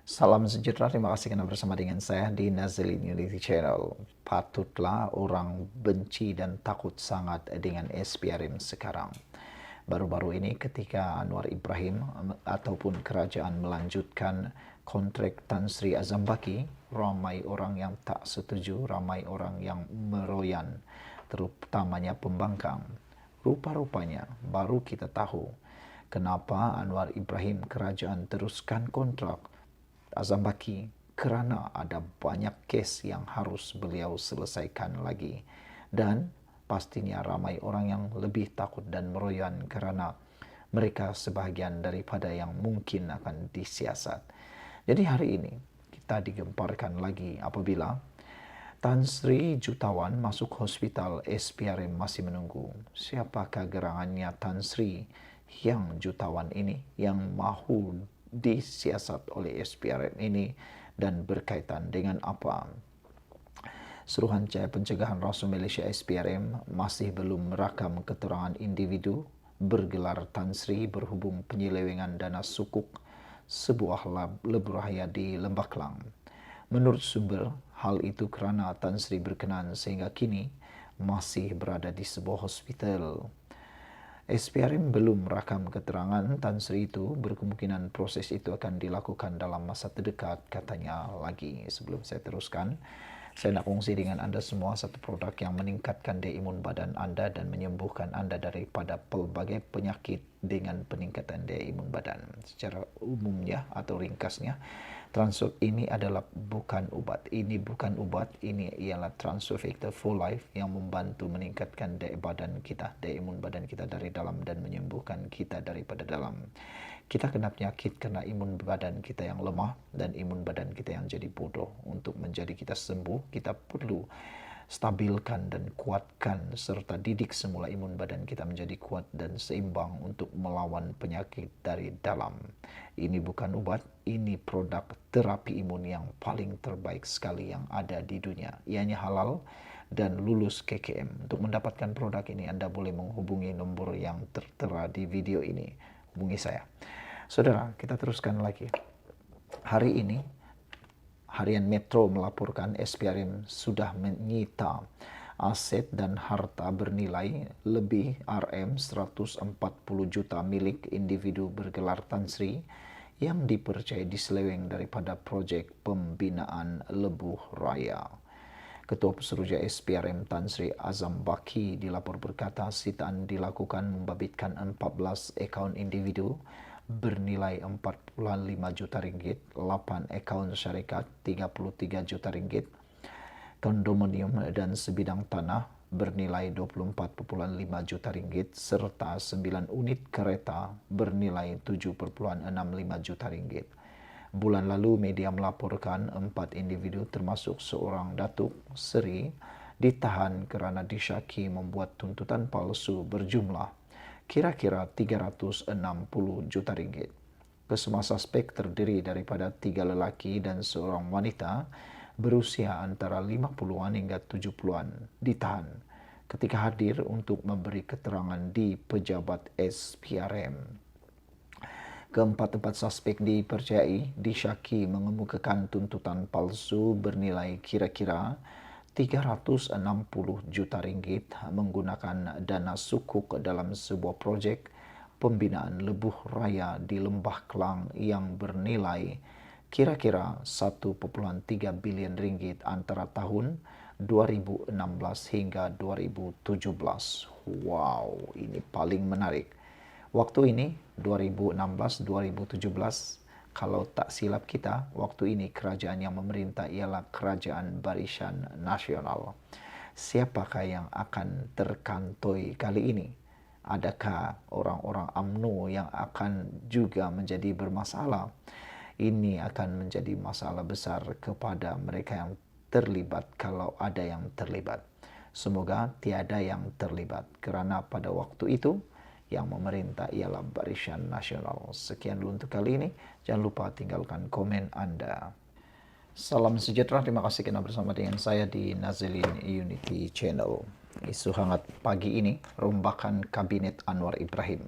Salam sejahtera, terima kasih karena bersama dengan saya di Nazilin Unity Channel. Patutlah orang benci dan takut sangat dengan SPRM sekarang. Baru-baru ini ketika Anwar Ibrahim ataupun kerajaan melanjutkan kontrak Tan Sri Azambaki, ramai orang yang tak setuju, ramai orang yang meroyan, terutamanya pembangkang. Rupa-rupanya baru kita tahu kenapa Anwar Ibrahim kerajaan teruskan kontrak Azambaki kerana ada banyak kes yang harus beliau selesaikan lagi. Dan pastinya ramai orang yang lebih takut dan meroyan kerana mereka sebahagian daripada yang mungkin akan disiasat. Jadi hari ini kita digemparkan lagi apabila Tan Sri Jutawan masuk hospital, SPRM masih menunggu. Siapakah gerangannya Tan Sri yang jutawan ini yang mahu disiasat oleh SPRM ini dan berkaitan dengan apa? Suruhanjaya Pencegahan Rasuah Malaysia SPRM masih belum merakam keterangan individu bergelar Tan Sri berhubung penyelewengan dana sukuk sebuah lebuh raya di Lembah Kelang. Menurut sumber, hal itu kerana Tan Sri berkenan sehingga kini masih berada di sebuah hospital. SPRM belum merakam keterangan Tan Sri itu, berkemungkinan proses itu akan dilakukan dalam masa terdekat, katanya lagi. Sebelum saya teruskan, saya nak kongsi dengan anda semua satu produk yang meningkatkan daya imun badan anda dan menyembuhkan anda daripada pelbagai penyakit dengan peningkatan daya imun badan. Secara umumnya atau ringkasnya, Transform ini adalah bukan ubat. Ini bukan ubat, ini ialah Transform Factor for Life yang membantu meningkatkan daya badan kita, daya imun badan kita dari dalam dan menyembuhkan kita daripada dalam. Kita kena penyakit kerana imun badan kita yang lemah dan imun badan kita yang jadi bodoh. Untuk menjadi kita sembuh, kita perlu stabilkan dan kuatkan serta didik semula imun badan kita menjadi kuat dan seimbang untuk melawan penyakit dari dalam. Ini bukan ubat, ini produk terapi imun yang paling terbaik sekali yang ada di dunia. Ianya halal dan lulus KKM. Untuk mendapatkan produk ini, anda boleh menghubungi nombor yang tertera di video ini. Hubungi saya. Saudara, kita teruskan lagi. Hari ini, Harian Metro melaporkan SPRM sudah menyita aset dan harta bernilai lebih RM140 juta milik individu bergelar Tan Sri yang dipercayai diseleweng daripada projek pembinaan lebuh raya. Ketua Pesuruhjaya SPRM Tan Sri Azambaki dilapor berkata sitaan dilakukan membabitkan 14 akaun individu bernilai 4,5 juta ringgit, 8 akaun syarikat 33 juta ringgit, kondominium dan sebidang tanah bernilai 24,5 juta ringgit serta 9 unit kereta bernilai 7,65 juta ringgit. Bulan lalu media melaporkan 4 individu termasuk seorang Datuk Seri ditahan kerana disyaki membuat tuntutan palsu berjumlah kira-kira 360 juta ringgit. Kesemua suspek terdiri daripada 3 lelaki dan seorang wanita berusia antara 50-an hingga 70-an ditahan ketika hadir untuk memberi keterangan di pejabat SPRM. Keempat-empat suspek dipercayai disyaki mengemukakan tuntutan palsu bernilai kira-kira 360 juta ringgit menggunakan dana sukuk dalam sebuah projek pembinaan lebuh raya di Lembah Kelang yang bernilai kira-kira 1,3 bilion ringgit antara tahun 2016 hingga 2017. Wow, ini paling menarik. Waktu ini 2016-2017, kalau tak silap kita, waktu ini kerajaan yang memerintah ialah Kerajaan Barisan Nasional. Siapakah yang akan terkantoi kali ini? Adakah orang-orang UMNO yang akan juga menjadi bermasalah? Ini akan menjadi masalah besar kepada mereka yang terlibat kalau ada yang terlibat. Semoga tiada yang terlibat kerana pada waktu itu yang memerintah ialah Barisan Nasional. Sekian dulu untuk kali ini. Jangan lupa tinggalkan komen anda. Salam sejahtera, terima kasih kerana bersama dengan saya di Nazilin Unity Channel. Isu hangat pagi ini, rombakan Kabinet Anwar Ibrahim.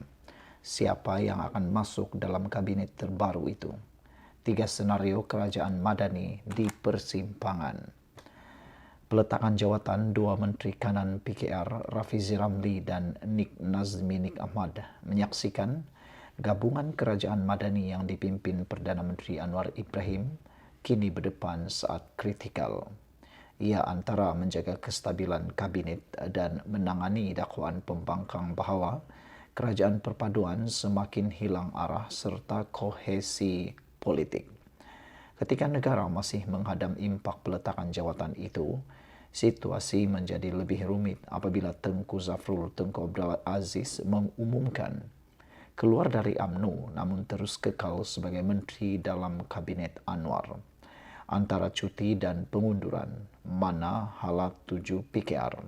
Siapa yang akan masuk dalam kabinet terbaru itu? 3 senario kerajaan Madani di persimpangan. Peletakan jawatan dua Menteri Kanan PKR Rafizi Ramli dan Nik Nazmi Nik Ahmad menyaksikan gabungan kerajaan Madani yang dipimpin Perdana Menteri Anwar Ibrahim kini berdepan saat kritikal. Ia antara menjaga kestabilan kabinet dan menangani dakwaan pembangkang bahawa kerajaan perpaduan semakin hilang arah serta kohesi politik. Ketika negara masih menghadam impak peletakan jawatan itu, situasi menjadi lebih rumit apabila Tengku Zafrul Tengku Abdul Aziz mengumumkan keluar dari UMNO namun terus kekal sebagai menteri dalam kabinet Anwar. Antara cuti dan pengunduran, mana halat 7 PKR.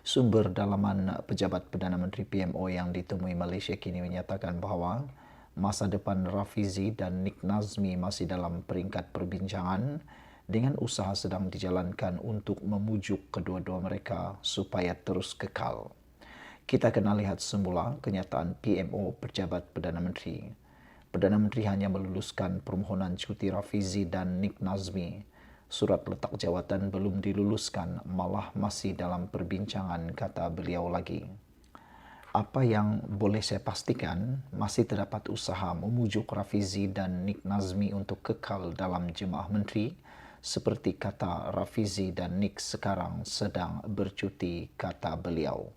Sumber dalaman pejabat Perdana Menteri PMO yang ditemui Malaysia kini menyatakan bahawa masa depan Rafizi dan Nik Nazmi masih dalam peringkat perbincangan dengan usaha sedang dijalankan untuk memujuk kedua-dua mereka supaya terus kekal. Kita kena lihat semula kenyataan PMO pejabat Perdana Menteri. Perdana Menteri hanya meluluskan permohonan cuti Rafizi dan Nik Nazmi. Surat letak jawatan belum diluluskan, malah masih dalam perbincangan, kata beliau lagi. Apa yang boleh saya pastikan, masih terdapat usaha memujuk Rafizi dan Nik Nazmi untuk kekal dalam jemaah menteri, seperti kata Rafizi dan Nik sekarang sedang bercuti, kata beliau.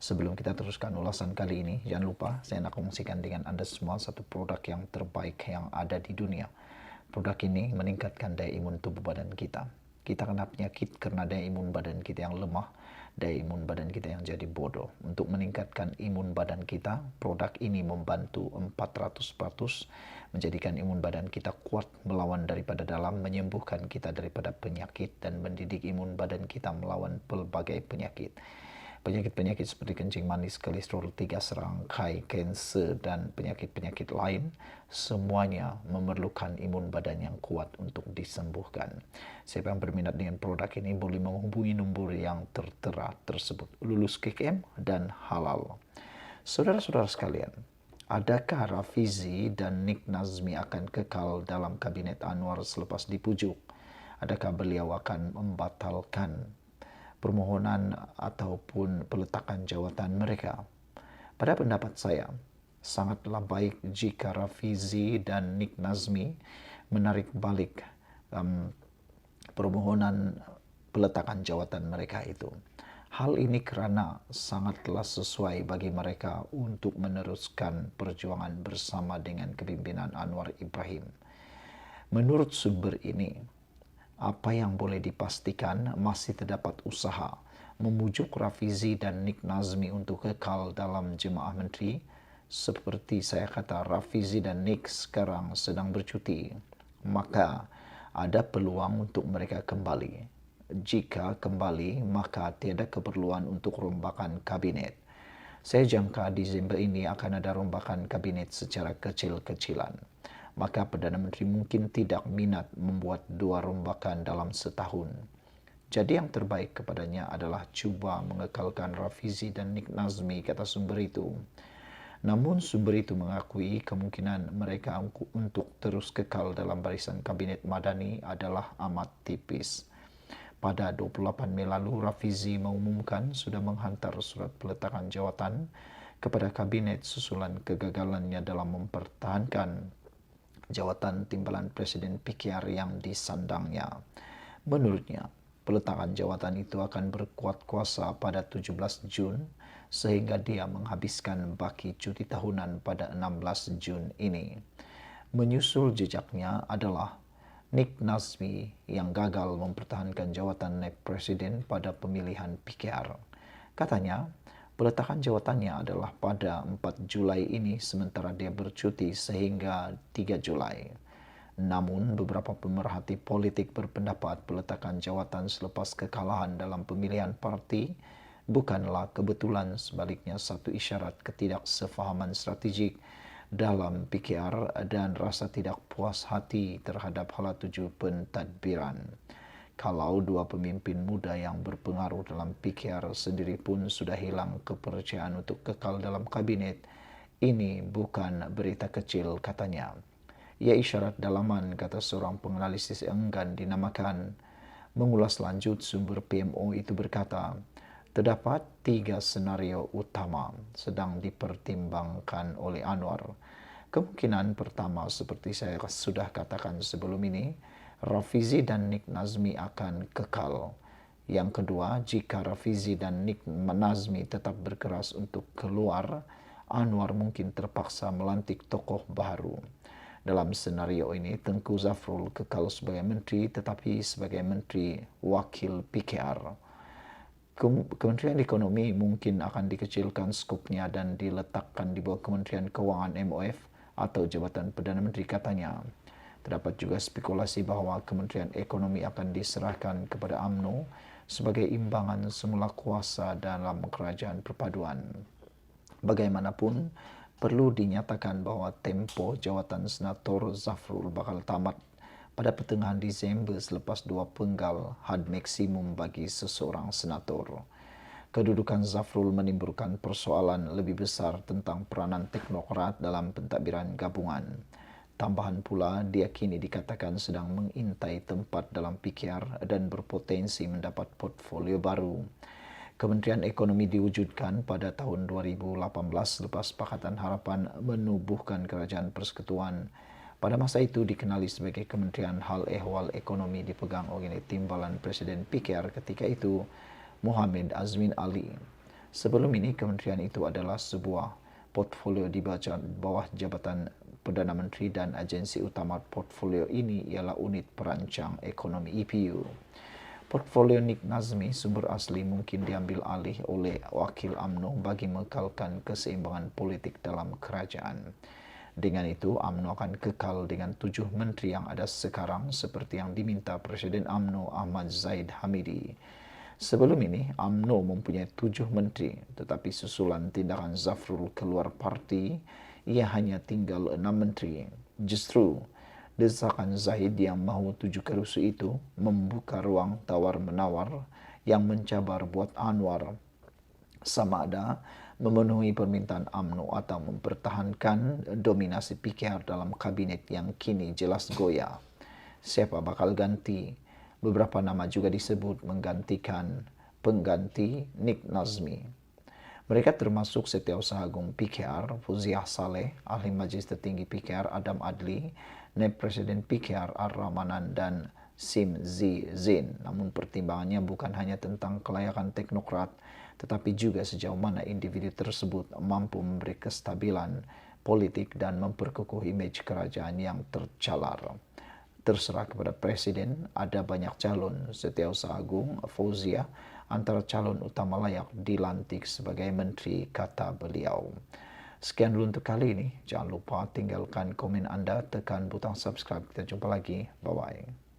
Sebelum kita teruskan ulasan kali ini, jangan lupa saya nak kongsikan dengan anda semua satu produk yang terbaik yang ada di dunia. Produk ini meningkatkan daya imun tubuh badan kita. Kita kena penyakit karena daya imun badan kita yang lemah, daya imun badan kita yang jadi bodoh. Untuk meningkatkan imun badan kita, produk ini membantu 400% menjadikan imun badan kita kuat melawan daripada dalam, menyembuhkan kita daripada penyakit dan mendidik imun badan kita melawan pelbagai penyakit. Penyakit-penyakit seperti kencing manis, kolesterol, 3 serangkai, kanser dan penyakit-penyakit lain semuanya memerlukan imun badan yang kuat untuk disembuhkan. Siapa yang berminat dengan produk ini boleh menghubungi nombor yang tertera tersebut. Lulus KKM dan halal. Saudara-saudara sekalian, adakah Rafizi dan Nik Nazmi akan kekal dalam kabinet Anwar selepas dipujuk? Adakah beliau akan membatalkan permohonan ataupun peletakan jawatan mereka? Pada pendapat saya, sangatlah baik jika Rafizi dan Nik Nazmi menarik balik permohonan peletakan jawatan mereka itu. Hal ini kerana sangatlah sesuai bagi mereka untuk meneruskan perjuangan bersama dengan kepimpinan Anwar Ibrahim. Menurut sumber ini, apa yang boleh dipastikan masih terdapat usaha memujuk Rafizi dan Nik Nazmi untuk kekal dalam jemaah menteri. Seperti saya kata, Rafizi dan Nik sekarang sedang bercuti, maka ada peluang untuk mereka kembali. Jika kembali, maka tiada keperluan untuk rombakan kabinet. Saya jangka Disember ini akan ada rombakan kabinet secara kecil-kecilan. Maka Perdana Menteri mungkin tidak minat membuat 2 rombakan dalam setahun. Jadi yang terbaik kepadanya adalah cuba mengekalkan Rafizi dan Nik Nazmi, kata sumber itu. Namun sumber itu mengakui kemungkinan mereka untuk terus kekal dalam barisan kabinet Madani adalah amat tipis. Pada 28 Mei lalu, Rafizi mengumumkan sudah menghantar surat peletakan jawatan kepada kabinet susulan kegagalannya dalam mempertahankan jawatan timbalan Presiden PKR yang disandangnya. Menurutnya, peletakan jawatan itu akan berkuat kuasa pada 17 Jun sehingga dia menghabiskan baki cuti tahunan pada 16 Jun ini. Menyusul jejaknya adalah Nik Nazmi yang gagal mempertahankan jawatan naib presiden pada pemilihan PKR. Katanya, peletakan jawatannya adalah pada 4 Julai ini sementara dia bercuti sehingga 3 Julai. Namun beberapa pemerhati politik berpendapat peletakan jawatan selepas kekalahan dalam pemilihan parti bukanlah kebetulan, sebaliknya satu isyarat ketidaksefahaman strategik dalam PKR dan rasa tidak puas hati terhadap hala tuju pentadbiran. Kalau 2 pemimpin muda yang berpengaruh dalam PKR sendiri pun sudah hilang kepercayaan untuk kekal dalam kabinet, ini bukan berita kecil, katanya. Ia isyarat dalaman, kata seorang penganalisis yang enggan dinamakan. Mengulas lanjut, sumber PMO itu berkata, terdapat 3 senario utama sedang dipertimbangkan oleh Anwar. Kemungkinan pertama, seperti saya sudah katakan sebelum ini, Rafizi dan Nik Nazmi akan kekal. Yang kedua, jika Rafizi dan Nik Nazmi tetap berkeras untuk keluar, Anwar mungkin terpaksa melantik tokoh baru. Dalam senario ini, Tengku Zafrul kekal sebagai menteri tetapi sebagai menteri wakil PKR. Kementerian Ekonomi mungkin akan dikecilkan skopnya dan diletakkan di bawah Kementerian Keuangan MOF atau Jabatan Perdana Menteri, katanya. Terdapat juga spekulasi bahawa Kementerian Ekonomi akan diserahkan kepada UMNO sebagai imbangan semula kuasa dalam kerajaan perpaduan. Bagaimanapun, perlu dinyatakan bahawa tempo jawatan Senator Zafrul bakal tamat pada pertengahan Disember selepas 2 penggal had maksimum bagi seseorang senator. Kedudukan Zafrul menimbulkan persoalan lebih besar tentang peranan teknokrat dalam pentadbiran gabungan. Tambahan pula, dia kini dikatakan sedang mengintai tempat dalam PKR dan berpotensi mendapat portfolio baru. Kementerian Ekonomi diwujudkan pada tahun 2018 selepas Pakatan Harapan menubuhkan Kerajaan Persekutuan. Pada masa itu dikenali sebagai Kementerian Hal Ehwal Ekonomi dipegang oleh Timbalan Presiden PKR ketika itu, Muhammad Azmin Ali. Sebelum ini, kementerian itu adalah sebuah portfolio di bawah Jabatan Perdana Menteri dan agensi utama portfolio ini ialah Unit Perancang Ekonomi EPU. Portfolio Nik Nazmi sumber asli mungkin diambil alih oleh wakil UMNO bagi mengekalkan keseimbangan politik dalam kerajaan. Dengan itu, UMNO akan kekal dengan 7 menteri yang ada sekarang seperti yang diminta Presiden UMNO Ahmad Zaid Hamidi. Sebelum ini, UMNO mempunyai 7 menteri, tetapi susulan tindakan Zafrul keluar parti, ia hanya tinggal 6 menteri. Justru, desakan Zahid yang mahu 7 kerusi itu membuka ruang tawar-menawar yang mencabar buat Anwar sama ada memenuhi permintaan UMNO atau mempertahankan dominasi PKR dalam kabinet yang kini jelas goyah. Siapa bakal ganti? Beberapa nama juga disebut menggantikan pengganti Nik Nazmi. Mereka termasuk Setiausaha Agung PKR, Fuziah Saleh, Ahli Majlis Tertinggi PKR Adam Adli, Naib Presiden PKR Ar-Rahmanan dan Sim Zin. Namun pertimbangannya bukan hanya tentang kelayakan teknokrat, tetapi juga sejauh mana individu tersebut mampu memberi kestabilan politik dan memperkukuh imej kerajaan yang tercalar. Terserah kepada Presiden, ada banyak calon. Setiausaha Agung Fauziah antara calon utama layak dilantik sebagai menteri, kata beliau. Sekian dulu untuk kali ini. Jangan lupa tinggalkan komen anda, tekan butang subscribe. Kita jumpa lagi. Bye-bye.